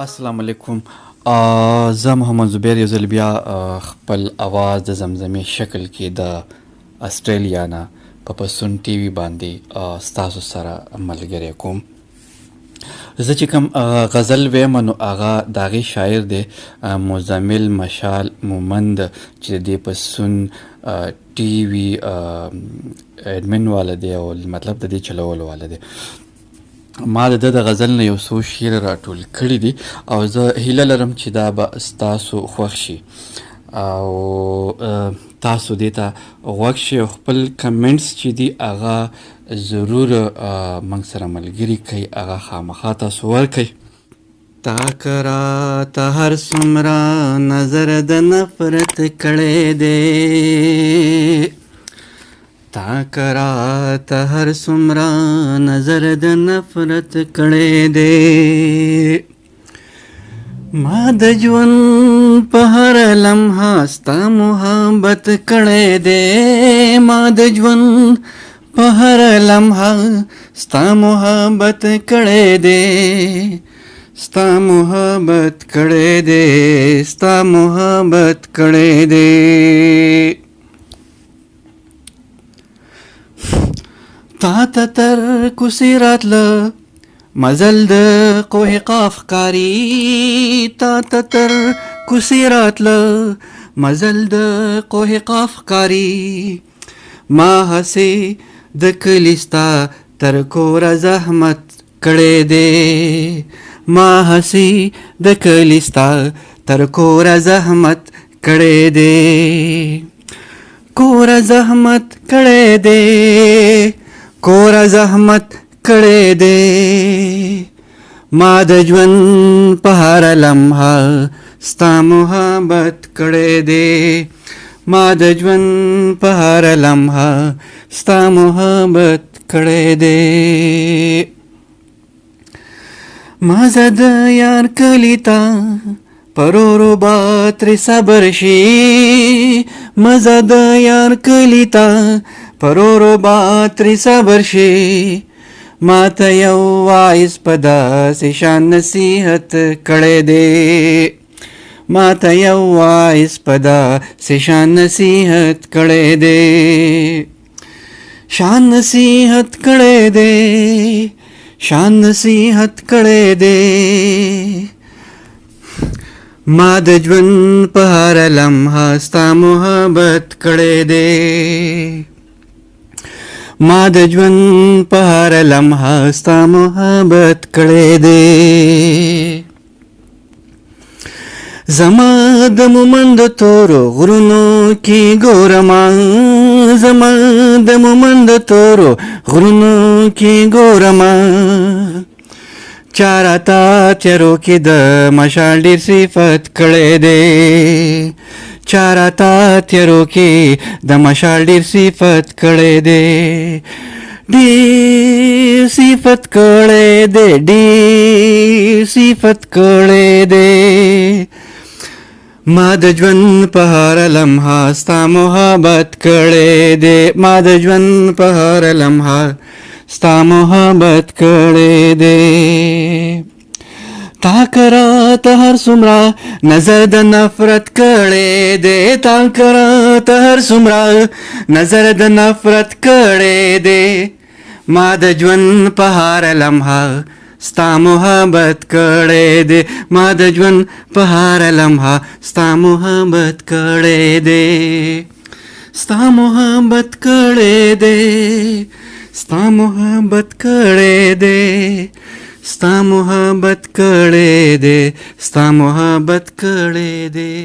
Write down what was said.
السلام علیکم. زه محمد زبیر یو ځل بیا خپل اواز د زمزمې شکل کې د استرالیا نه په پسون ټي وي باندې ستاسو سره ملګری کوم. زه چې کوم غزل ویم نو هغه د هغې شاعر دی مزمل مشال مومند چې د دې پسون ټي وي ایډمن والا دی او مطلب د دې چلولو والا دی. ما د د غزل نه یو څو شعر راټول کړي دي او زه هیله لرم چې دا به ستاسو خوښ شي او تاسو دې ته غوږ شئ او خپل کمنټس چې دي هغه ضرور موږ سره ملګري کوئ، هغه خامخا تاسو ورکئ. تا کرا ته هر څومره نظر د نفرت کړی دی، تا کرا ته هر څومره نظر د نفرت کړی دی. ما د ژوند په هر لمحه ستا محبت کړی دی، ما د ژوند په هر لمحه ستا محبت کړی دی، ستا محبت کړی دی، ستا محبت کړی دی. تا ته تر کوڅې راتله مزل د کوه قاف ښکاري، تا ته تر کوڅې راتله مزل د کوه قاف ښکاري. ما هسې د کلي ستا تر کوره زحمت کړی دی، ما هسې د کلي ستا تر کوره زحمت کړی دی، کوره زحمت کړی دی، کوره زحمت کړی دی. ما د ژوند په هره لمحه ستا محبت کړی دی، ما د ژوند په هره لمحه ستا محبت کړی دی. ما زه د یار کلي ته پرورو به ترې صبر شي، ما زه د یار کلي ته پرورو به ترې صبر شي. ما ته یو وایس په داسې شان نصیحت کړی دی، ما ته یو وایس په داسې شان نصیحت کړی دی، شان نصیحت کړی دی، شان نصیحت کړی دی. ما د ژوند په هره لمحه ستا محبت کړی دی، ما د ژوند په هره لمحه ستا محبت کړی دی. زما د مومند تورو غرونو کې ګورما، زما د مومند تورو غرونو کې ګورما. چا راته تیارو کې د مشال ډېر صفت کړی دی، چا راته تیارو کې د مشال ډېر صفت کړی دی، ډېر صفت کړی دی، ډېر صفت کړی دی. ما د ژوند په هره لمحه ستا محبت کړی دی، ما د ژوند په هره لمحه ستا محبت کړی دی. تا کرا ته هر څومره نظر د نفرت کړی دی، تا کرا ته هر څومره نظر د نفرت کړی دی. ما د ژوند په هره لمحه ستا محبت کړی دی، ما د ژوند په هره لمحه ستا محبت کړی دی، ستا محبت کړی دی، ستا محبت کړی دی، ستا محبت کړی دی، ستا محبت کړی دی.